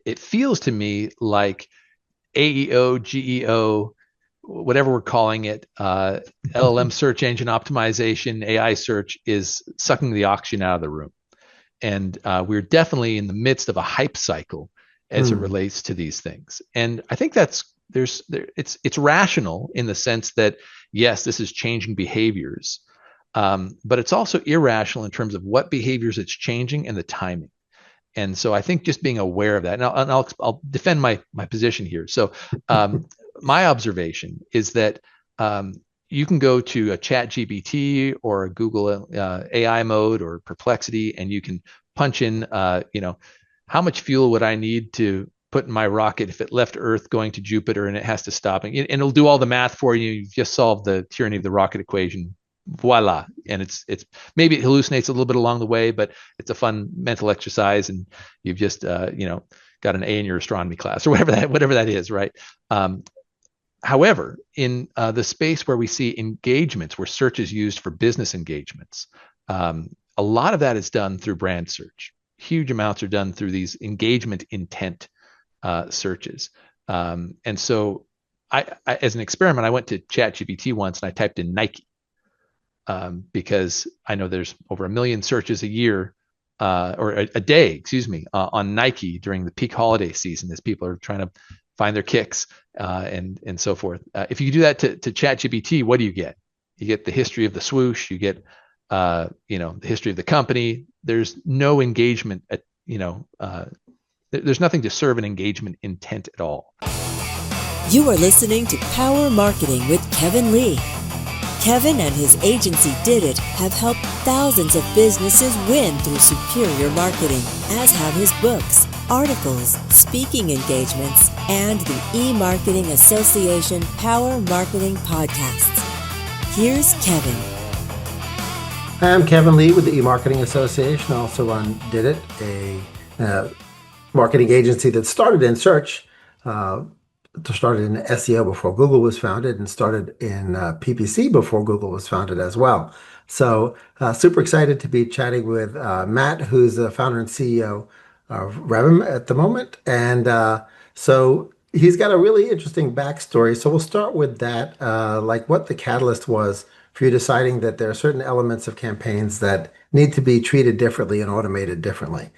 it feels to me like AEO, GEO, whatever we're calling it, LLM search engine optimization, AI search is sucking the oxygen out of the room. And we're definitely in the midst of a hype cycle as it Hmm. relates to these things. And I think it's rational in the sense that yes, this is changing behaviors, but it's also irrational in terms of what behaviors it's changing and the timing. And so I think just being aware of that, and I'll defend my position here. So my observation is that you can go to a chat GPT or a Google AI mode or Perplexity, and you can punch in, how much fuel would I need to put in my rocket if it left Earth going to Jupiter and it has to stop, and it'll do all the math for you. You've just solved the tyranny of the rocket equation. Voila. And it's maybe it hallucinates a little bit along the way, but it's a fun mental exercise, and you've just got an A in your astronomy class or whatever that is, right? However, in the space where we see engagements, where search is used for business engagements, a lot of that is done through brand search. Huge amounts are done through these engagement intent searches. And so as an experiment, I went to ChatGPT once and I typed in Nike, because I know there's over 1 million searches a year, or a day, excuse me, on Nike during the peak holiday season as people are trying to find their kicks, and so forth. If you do that to ChatGPT, what do you get? You get the history of the swoosh. You get the history of the company. There's no engagement there's nothing to serve an engagement intent at all. You are listening to Power Marketing with Kevin Lee. Kevin and his agency Did It have helped thousands of businesses win through superior marketing, as have his books, articles, speaking engagements, and the E-Marketing Association Power Marketing Podcasts. Here's Kevin. I'm Kevin Lee with the E-Marketing Association. I also run Did It, a marketing agency that started in search, started in SEO before Google was founded, and started in PPC before Google was founded as well. So super excited to be chatting with Matt, who's the founder and CEO of Revvim at the moment. And so he's got a really interesting backstory. So we'll start with that, like what the catalyst was for you deciding that there are certain elements of campaigns that need to be treated differently and automated differently.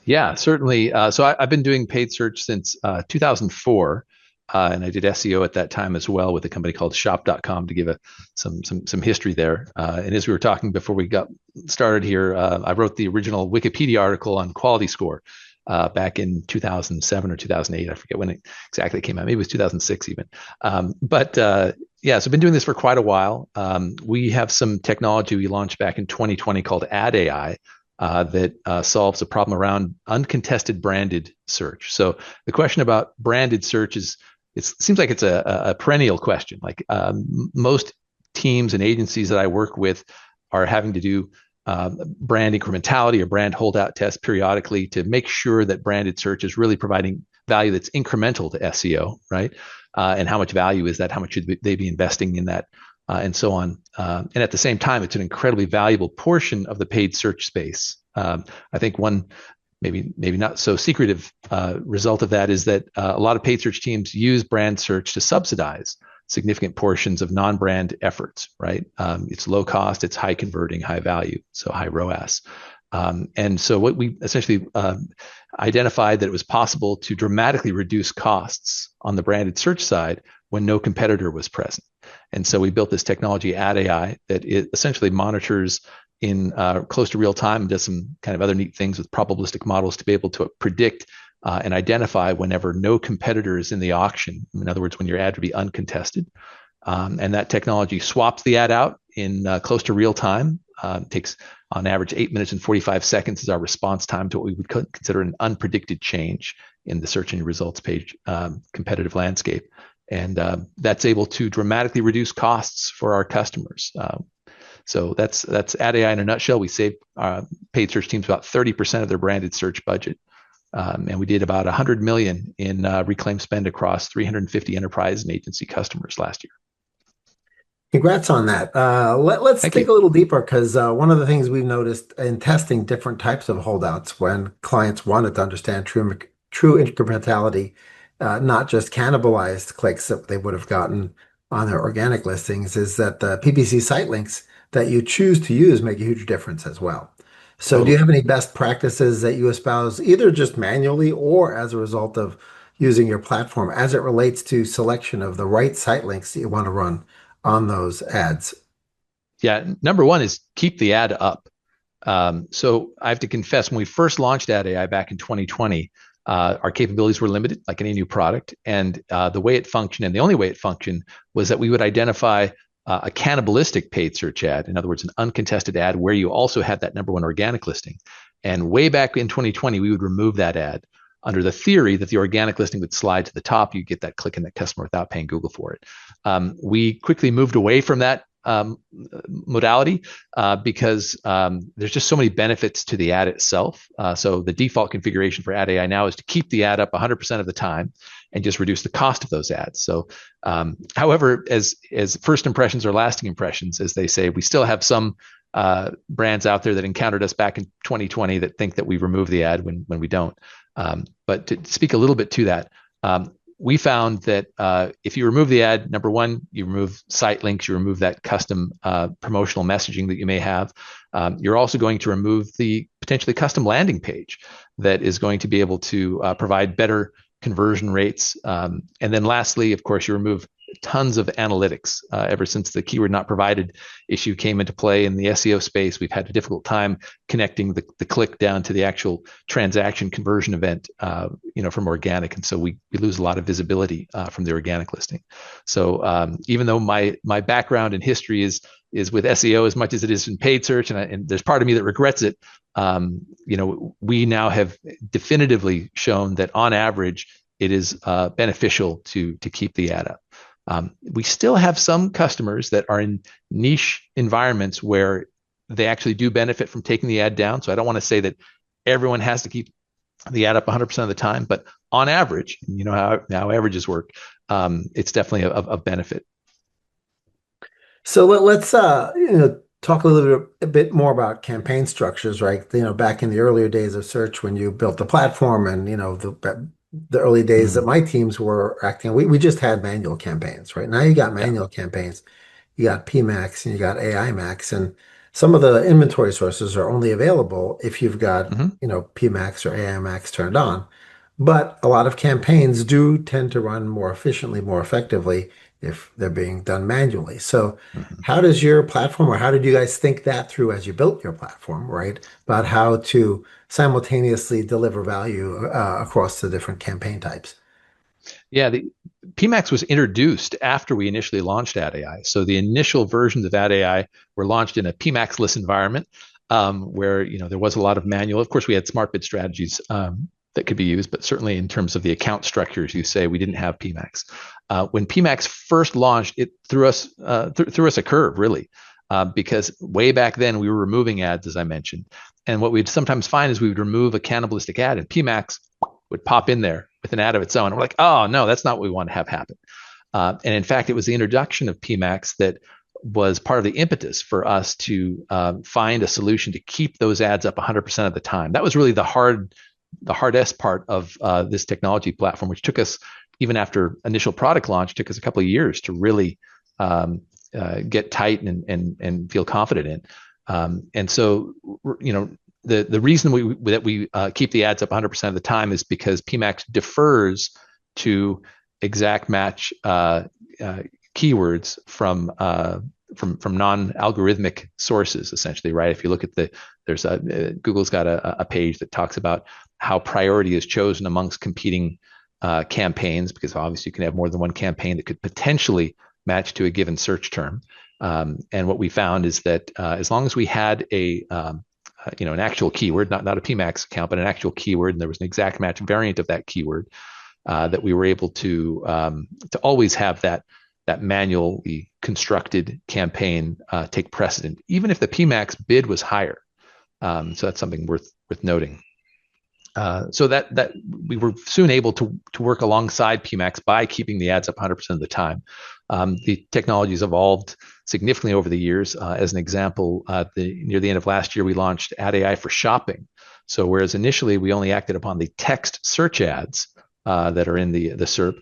Yeah, certainly. So I've been doing paid search since 2004, and I did SEO at that time as well with a company called Shop.com to give some history there. And as we were talking before we got started here, I wrote the original Wikipedia article on quality score back in 2007 or 2008. I forget when it exactly came out. Maybe it was 2006 even. But yeah, so I've been doing this for quite a while. We have some technology we launched back in 2020 called Ad AI, that solves a problem around uncontested branded search. So the question about branded search it seems like it's a perennial question. Like most teams and agencies that I work with are having to do brand incrementality or brand holdout tests periodically to make sure that branded search is really providing value that's incremental to SEO, right? And how much value is that? How much should they be investing in that? And so on. And at the same time, it's an incredibly valuable portion of the paid search space. I think one maybe not so secretive result of that is that a lot of paid search teams use brand search to subsidize significant portions of non-brand efforts, right? It's low cost, it's high converting, high value, so high ROAS. And so what we essentially identified that it was possible to dramatically reduce costs on the branded search side when no competitor was present. And so we built this technology, Ad AI, that it essentially monitors in close to real time and does some kind of other neat things with probabilistic models to be able to predict and identify whenever no competitor is in the auction. In other words, when your ad would be uncontested. And that technology swaps the ad out in close to real time. Takes on average 8 minutes and 45 seconds is our response time to what we would consider an unpredicted change in the search engine results page competitive landscape. And that's able to dramatically reduce costs for our customers. So that's Ad AI in a nutshell. We saved paid search teams about 30% of their branded search budget. And we did about 100 million in reclaimed spend across 350 enterprise and agency customers last year. Congrats on that. Let's Thank dig you. a little deeper because one of the things we've noticed in testing different types of holdouts when clients wanted to understand true true incrementality, not just cannibalized clicks that they would have gotten on their organic listings, is that the PPC site links that you choose to use make a huge difference as well. So do you Totally. have any best practices that you espouse, either just manually or as a result of using your platform as it relates to selection of the right site links that you want to run on those ads? Yeah. Number one is keep the ad up. So I have to confess, when we first launched Ad AI back in 2020, our capabilities were limited, like any new product. And the way it functioned, and the only way it functioned, was that we would identify a cannibalistic paid search ad. In other words, an uncontested ad where you also had that number one organic listing. And way back in 2020, we would remove that ad under the theory that the organic listing would slide to the top. You get that click in that customer without paying Google for it. We quickly moved away from that modality because there's just so many benefits to the ad itself. So the default configuration for Ad AI now is to keep the ad up 100% of the time and just reduce the cost of those ads. So, however, as first impressions are lasting impressions, as they say, we still have some brands out there that encountered us back in 2020 that think that we remove the ad when we don't. But to speak a little bit to that, we found that if you remove the ad, number one, you remove site links, you remove that custom promotional messaging that you may have. You're also going to remove the potentially custom landing page that is going to be able to provide better conversion rates. And then lastly, of course, you remove tons of analytics. Ever since the keyword not provided issue came into play in the SEO space, we've had a difficult time connecting the click down to the actual transaction conversion event, from organic. And so we lose a lot of visibility from the organic listing. So even though my background and history is with SEO as much as it is in paid search, and there's part of me that regrets it, we now have definitively shown that on average, it is beneficial to keep the ad up. We still have some customers that are in niche environments where they actually do benefit from taking the ad down. So I don't want to say that everyone has to keep the ad up 100% of the time, but on average, you know how averages work, it's definitely a benefit. So let's talk a bit more about campaign structures, right? Back in the earlier days of search, when you built the platform, and the early days that my teams were acting, we just had manual campaigns, right? Now you got Yeah. manual campaigns, you got PMax and you got AI Max, and some of the inventory sources are only available if you've got, Hmm. PMax or AI Max turned on. But a lot of campaigns do tend to run more efficiently, more effectively if they're being done manually. So Hmm. how does your platform, or how did you guys think that through as you built your platform, right? About how to simultaneously deliver value across the different campaign types? Yeah, the PMax was introduced after we initially launched Ad AI. So the initial versions of Ad AI were launched in a PMax-less environment, where there was a lot of manual. Of course, we had smart bid strategies that could be used, but certainly in terms of the account structures, you say we didn't have PMax. When PMax first launched, it threw us a curve, really, because way back then we were removing ads, as I mentioned, and what we'd sometimes find is we would remove a cannibalistic ad, and PMax would pop in there with an ad of its own. And we're like, oh no, that's not what we want to have happen. And in fact, it was the introduction of PMax that was part of the impetus for us to find a solution to keep those ads up 100% of the time. That was really the hardest part of this technology platform, which took us, even after initial product launch, took us a couple of years to really get tight and feel confident in. And so, the reason we keep the ads up 100% of the time is because PMax defers to exact match keywords from non-algorithmic sources, essentially, right? If you look at Google's got a page that talks about how priority is chosen amongst competing campaigns, because obviously you can have more than one campaign that could potentially match to a given search term. And what we found is that as long as we had an actual keyword, not a PMax account, but an actual keyword, and there was an exact match variant of that keyword, that we were able to always have that manually constructed campaign take precedent, even if the PMax bid was higher. So that's something worth noting. So that we were soon able to work alongside PMax by keeping the ads up 100% of the time. The technology has evolved significantly over the years. As an example, near the end of last year, we launched Ad AI for shopping, So whereas initially we only acted upon the text search ads that are in the SERP,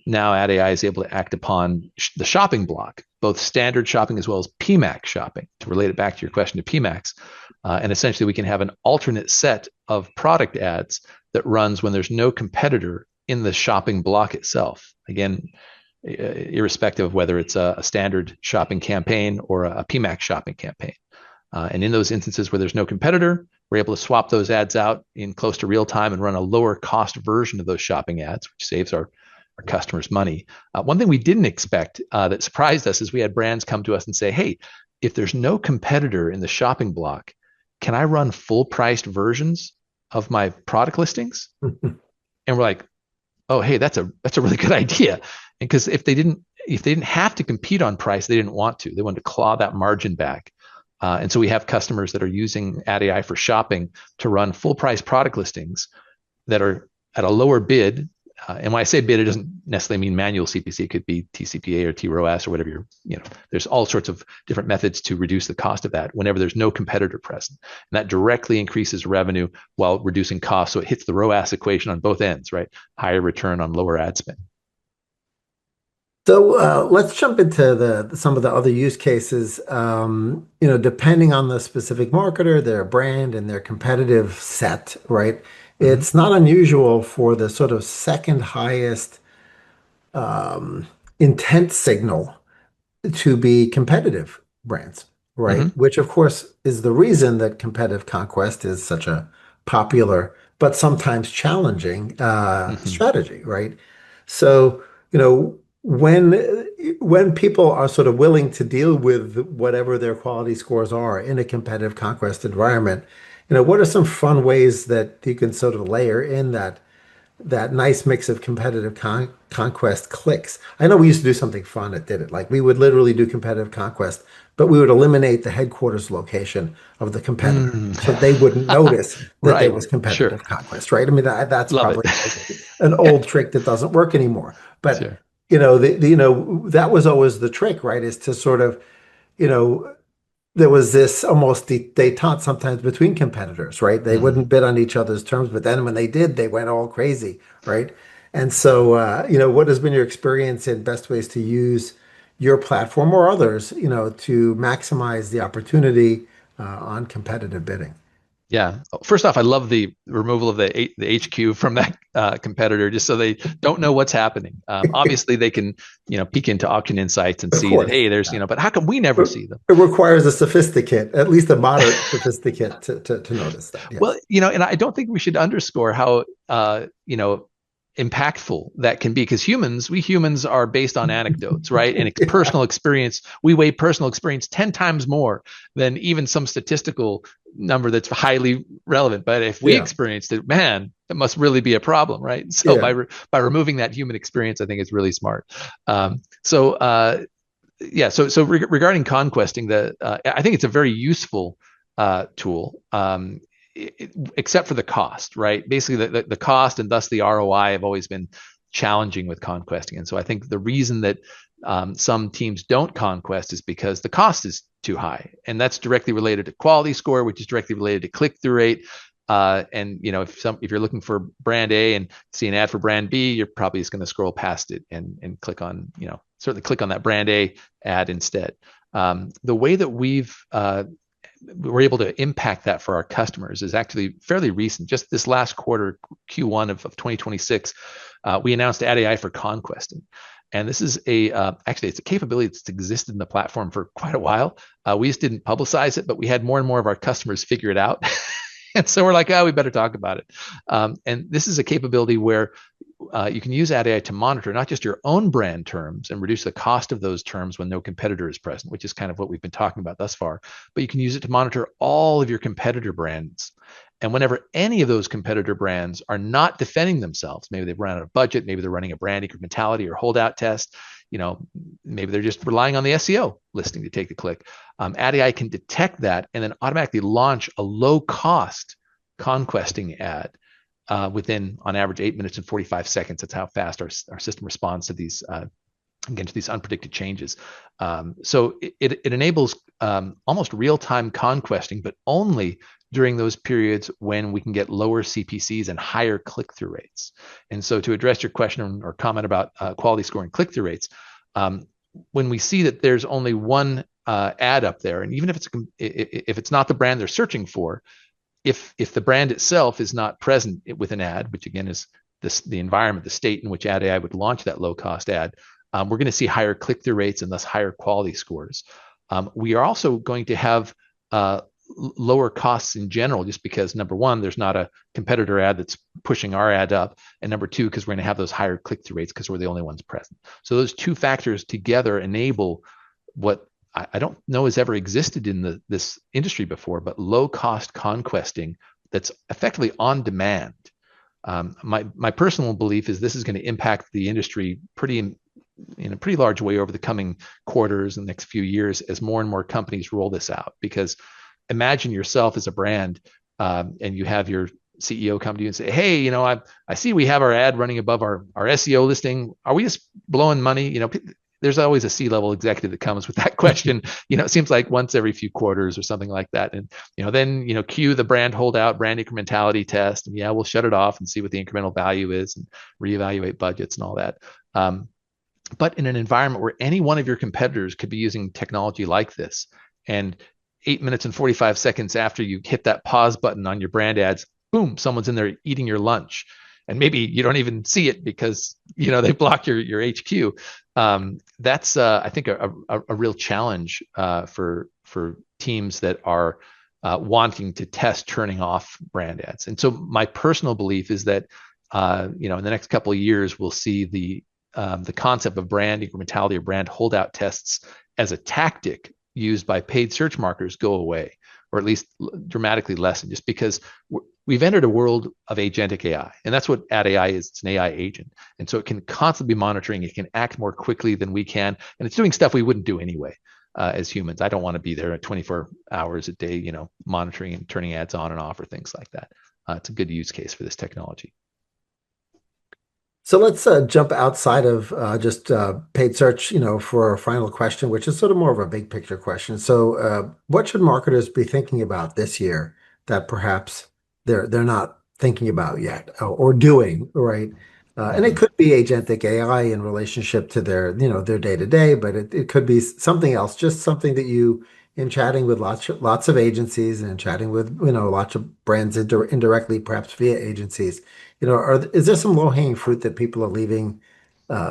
now Ad AI is able to act upon the shopping block, both standard shopping as well as PMax shopping. To relate it back to your question to PMax, and essentially we can have an alternate set of product ads that runs when there's no competitor in the shopping block itself. Again, irrespective of whether it's a standard shopping campaign or a PMax shopping campaign. And in those instances where there's no competitor, we're able to swap those ads out in close to real time and run a lower cost version of those shopping ads, which saves our customers money. One thing we didn't expect that surprised us is we had brands come to us and say, hey, if there's no competitor in the shopping block, can I run full priced versions of my product listings? And we're like, oh, hey, that's a really good idea. And because if they didn't have to compete on price, they didn't want to. They wanted to claw that margin back. And so we have customers that are using Ad AI for shopping to run full price product listings that are at a lower bid. And when I say bid, it doesn't necessarily mean manual CPC. It could be TCPA or TROAS or whatever there's all sorts of different methods to reduce the cost of that whenever there's no competitor present. And that directly increases revenue while reducing costs. So it hits the ROAS equation on both ends, right? Higher return on lower ad spend. So let's jump into some of the other use cases. Depending on the specific marketer, their brand, and their competitive set, right? It's not unusual for the sort of second highest intent signal to be competitive brands, right? Which of course is the reason that competitive conquest is such a popular but sometimes challenging strategy, right? So, when people are sort of willing to deal with whatever their quality scores are in a competitive conquest environment, what are some fun ways that you can sort of layer in that nice mix of competitive conquest clicks? I know we used to do something fun at Did It. Like we would literally do competitive conquest, but we would eliminate the headquarters location of the competitor so they wouldn't notice that there was competitive conquest, right? I mean, that's Love probably an old trick that doesn't work anymore. But Sure. that was always the trick, right? Is to sort of, there was this almost detente sometimes between competitors, right? They wouldn't bid on each other's terms, but then when they did, they went all crazy, right? And so, what has been your experience in best ways to use your platform or others, to maximize the opportunity on competitive bidding? Yeah. First off, I love the removal of the HQ from that competitor, just so they don't know what's happening. Obviously, they can, peek into Auction Insights and see that, hey, there's, but how come we never see them? It requires a sophisticate, at least a moderate sophisticate, to notice that. Yes. Well, and I don't think we should underscore how, impactful that can be, because we humans are based on anecdotes, right? And personal experience. We weigh personal experience 10 times more than even some statistical number that's highly relevant. But if we experienced it, man, it must really be a problem, right? So by removing that human experience, I think it's really smart. So regarding conquesting, I think it's a very useful tool. Except for the cost, right? Basically, the cost and thus the ROI have always been challenging with conquesting. And so I think the reason that some teams don't conquest is because the cost is too high. And that's directly related to quality score, which is directly related to click-through rate. And if you're looking for brand A and see an ad for brand B, you're probably just going to scroll past it and click on, certainly click on that brand A ad instead. The way that we're able to impact that for our customers is actually fairly recent. Just this last quarter, Q1 of 2026, we announced Ad AI for conquesting. And this is actually it's a capability that's existed in the platform for quite a while. We just didn't publicize it, but we had more and more of our customers figure it out. And so we're like, we better talk about it. And this is a capability where you can use Ad AI to monitor not just your own brand terms and reduce the cost of those terms when no competitor is present, which is kind of what we've been talking about thus far, but you can use it to monitor all of your competitor brands. And whenever any of those competitor brands are not defending themselves, maybe they've run out of budget, maybe they're running a brand incrementality or holdout test, maybe they're just relying on the SEO listing to take the click. Ad AI can detect that and then automatically launch a low-cost conquesting ad within, on average, 8 minutes and 45 seconds. That's how fast our system responds to these unpredicted changes. So it enables almost real-time conquesting, but only during those periods when we can get lower CPCs and higher click-through rates. And so to address your question or comment about quality score and click-through rates, when we see that there's only one ad up there, and even if it's not the brand they're searching for, if the brand itself is not present with an ad, which again is the environment, the state in which Ad AI would launch that low-cost ad, we're going to see higher click-through rates and thus higher quality scores. We are also going to have lower costs in general, just because number one, there's not a competitor ad that's pushing our ad up, and number two, because we're going to have those higher click-through rates because we're the only ones present. So those two factors together enable what I don't know has ever existed in this industry before, but low-cost conquesting that's effectively on demand. My personal belief is this is going to impact the industry in a pretty large way over the coming quarters and next few years as more and more companies roll this out. Because imagine yourself as a brand, and you have your CEO come to you and say, "Hey, I see we have our ad running above our SEO listing. Are we just blowing money?" There's always a C-level executive that comes with that question. It seems like once every few quarters or something like that. And, then, cue the brand holdout, brand incrementality test. And we'll shut it off and see what the incremental value is and reevaluate budgets and all that. But in an environment where any one of your competitors could be using technology like this, and 8 minutes and 45 seconds after you hit that pause button on your brand ads, boom, someone's in there eating your lunch. And maybe you don't even see it because they block your HQ. That's I think a real challenge for teams that are wanting to test turning off brand ads. And so my personal belief is that in the next couple of years we'll see the concept of brand incrementality or brand holdout tests as a tactic used by paid search marketers go away, or at least dramatically lessen, just because we've entered a world of agentic AI, and that's what Ad AI is. It's an AI agent, and so it can constantly be monitoring. It can act more quickly than we can, and it's doing stuff we wouldn't do anyway as humans. I don't want to be there 24 hours a day, monitoring and turning ads on and off or things like that. It's a good use case for this technology. So let's jump outside of just paid search, for a final question, which is sort of more of a big picture question. So what should marketers be thinking about this year that perhaps they're not thinking about yet or doing, right? And it could be agentic AI in relationship to their day-to-day, but it could be something else, just something that you, in chatting with lots of agencies and chatting with lots of brands indirectly, perhaps via agencies, is there some low-hanging fruit that people are leaving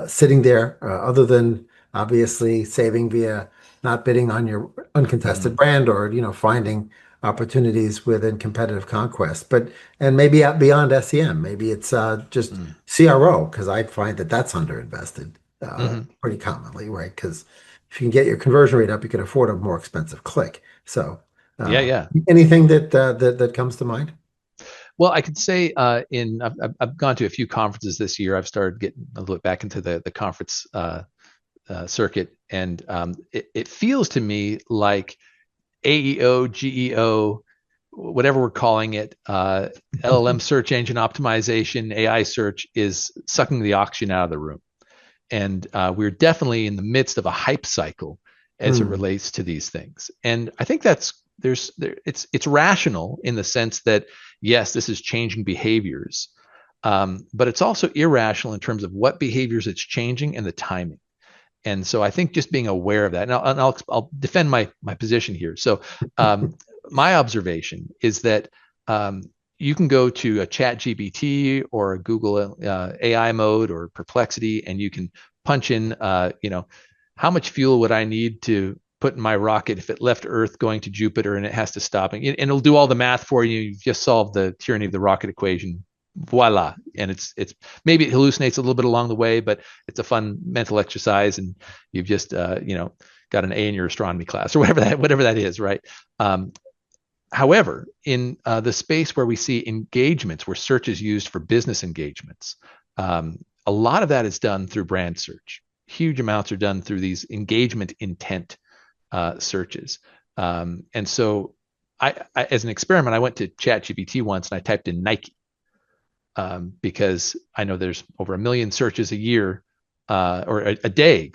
sitting there, other than obviously saving via not bidding on your uncontested brand, or finding opportunities within competitive conquest, and maybe out beyond SEM, maybe it's just CRO, because I find that that's underinvested pretty commonly, right? Because if you can get your conversion rate up, you can afford a more expensive click. So anything that comes to mind? Well, I could say I've gone to a few conferences this year. I've started getting a little bit back into the conference circuit, and it feels to me like AEO, GEO, whatever we're calling it, LLM search engine optimization, AI search is sucking the oxygen out of the room. And we're definitely in the midst of a hype cycle as it relates to these things. And I think it's rational in the sense that, yes, this is changing behaviors, but it's also irrational in terms of what behaviors it's changing and the timing. And so I think just being aware of that, and I'll defend my position here. So my observation is that you can go to a ChatGPT or a Google AI mode or Perplexity, and you can punch in, how much fuel would I need to put in my rocket if it left Earth going to Jupiter and it has to stop, and it'll do all the math for you. You've just solved the tyranny of the rocket equation. Voila. And it's maybe it hallucinates a little bit along the way, but it's a fun mental exercise, and you've just got an A in your astronomy class or whatever that is, right? However, in the space where we see engagements, where search is used for business engagements, a lot of that is done through brand search. Huge amounts are done through these engagement intent searches. And so I, as an experiment, I went to ChatGPT once and I typed in Nike, because I know there's over 1 million searches a year, or a day,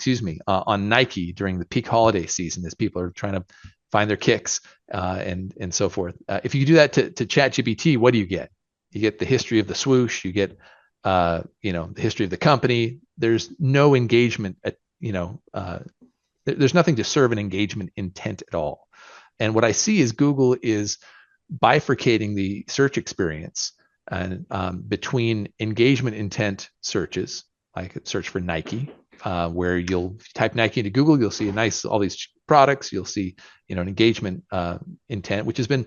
on Nike during the peak holiday season, as people are trying to find their kicks, and so forth. If you do that to ChatGPT, what do you get? You get the history of the swoosh. You get the history of the company. There's no engagement. There's nothing to serve an engagement intent at all. And what I see is Google is bifurcating the search experience and between engagement intent searches, like search for Nike, where you'll type Nike into Google, you'll see all these products, you'll see an engagement intent, which has been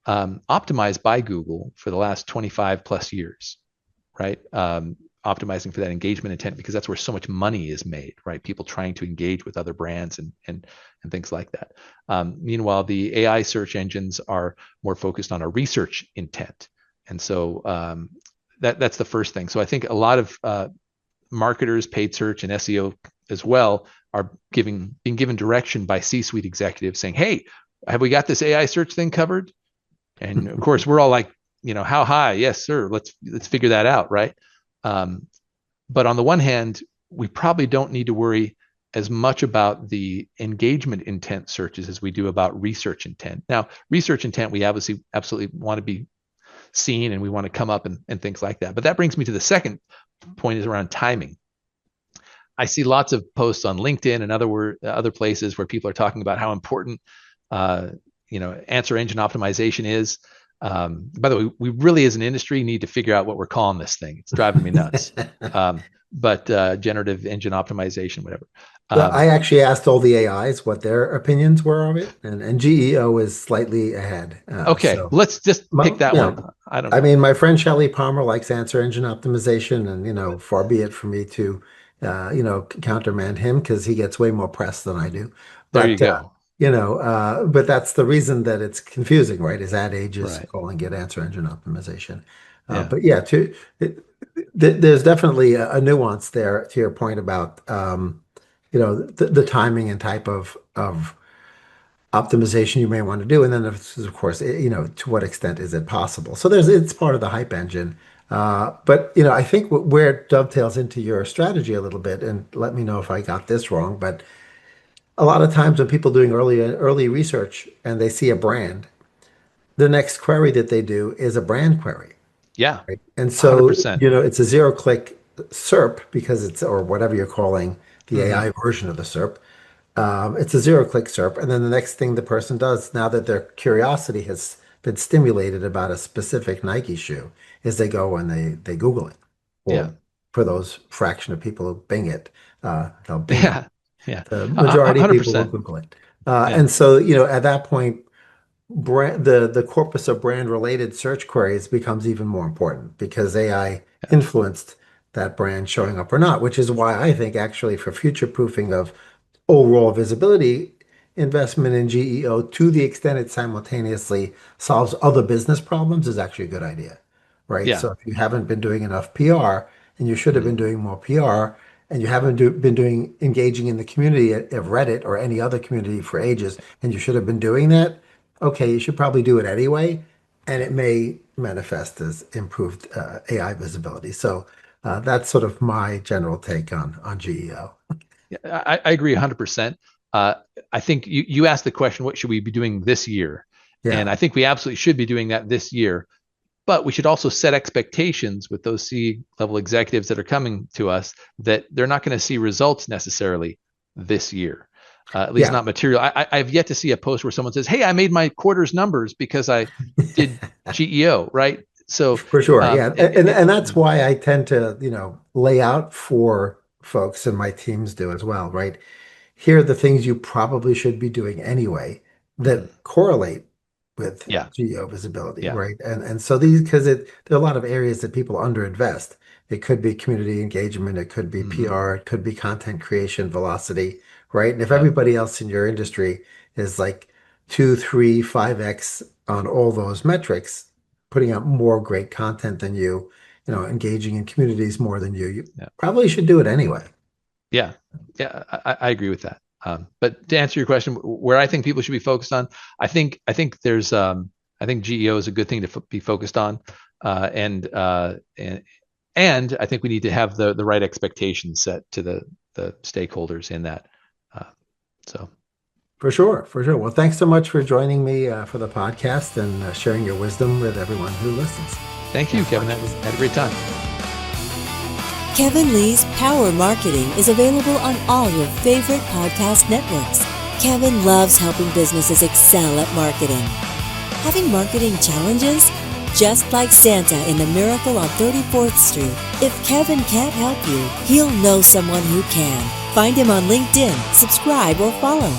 optimized by Google for the last 25 plus years, right? Optimizing for that engagement intent, because that's where so much money is made, right? People trying to engage with other brands and things like that. Meanwhile, the AI search engines are more focused on a research intent. And so that's the first thing. So I think a lot of marketers, paid search, and SEO as well are being given direction by C-suite executives saying, hey, have we got this AI search thing covered? And of course, we're all like, how high? Yes, sir. Let's figure that out, right? But on the one hand, we probably don't need to worry as much about the engagement intent searches as we do about research intent. Now, research intent, we obviously absolutely want to be seen and we want to come up and things like that. But that brings me to the second point, is around timing. I see lots of posts on LinkedIn and other places where people are talking about how important answer engine optimization is. By the way, we really as an industry need to figure out what we're calling this thing. It's driving me nuts. But generative engine optimization, whatever. I actually asked all the AIs what their opinions were of it, and GEO is slightly ahead. Okay, so let's just pick that one. I don't know. I mean, my friend Shelley Palmer likes answer engine optimization, and far be it for me to countermand him, because he gets way more press than I do. There you go. But that's the reason that it's confusing, right? Is ad age is calling it answer engine optimization. But yeah, there's definitely a nuance there to your point about the timing and type of optimization you may want to do, and then of course to what extent is it possible. So it's part of the hype engine. But I think where it dovetails into your strategy a little bit, and let me know if I got this wrong, but a lot of times when people doing early research and they see a brand, the next query that they do is a brand query. Yeah. Right? And so 100%. It's a zero-click SERP, because it's, or whatever you're calling the AI version of the SERP. It's a zero-click SERP, and then the next thing the person does, now that their curiosity has been stimulated about a specific Nike shoe, is they go and they Google it. Or for those fraction of people who Bing it, they'll Bing it. Yeah. The majority of people will Google it. And so, at that point, the corpus of brand-related search queries becomes even more important, because AI influenced that brand showing up or not, which is why I think actually for future-proofing of overall visibility, investment in GEO, to the extent it simultaneously solves other business problems, is actually a good idea, right? Yeah. So if you haven't been doing enough PR, and you should have been doing more PR, and you haven't been engaging in the community of Reddit or any other community for ages, and you should have been doing that, okay, you should probably do it anyway, and it may manifest as improved AI visibility. So that's sort of my general take on GEO. Yeah, I agree 100%. I think you asked the question, what should we be doing this year? Yeah. And I think we absolutely should be doing that this year. But we should also set expectations with those C-level executives that are coming to us that they're not going to see results necessarily this year, at least not material. I've yet to see a post where someone says, hey, I made my quarter's numbers because I did GEO, right? So for sure. And that's why I tend to, lay out for folks, and my teams do as well, right? Here are the things you probably should be doing anyway that correlate with GEO visibility, right? And so because there are a lot of areas that people underinvest. It could be community engagement, it could be PR, it could be content creation velocity, right? And if everybody else in your industry is like 2, 3, 5x on all those metrics, putting out more great content than you, engaging in communities more than you probably should do it anyway. Yeah, I agree with that. But to answer your question, where I think people should be focused on, I think GEO is a good thing to be focused on, and I think we need to have the right expectations set to the stakeholders in that. So, For sure, for sure. Well, thanks so much for joining me for the podcast and sharing your wisdom with everyone who listens. Thank you, Kevin. Had a great time. Kevin Lee's Power Marketing is available on all your favorite podcast networks. Kevin loves helping businesses excel at marketing. Having marketing challenges? Just like Santa in the Miracle on 34th Street, if Kevin can't help you, he'll know someone who can. Find him on LinkedIn, subscribe, or follow.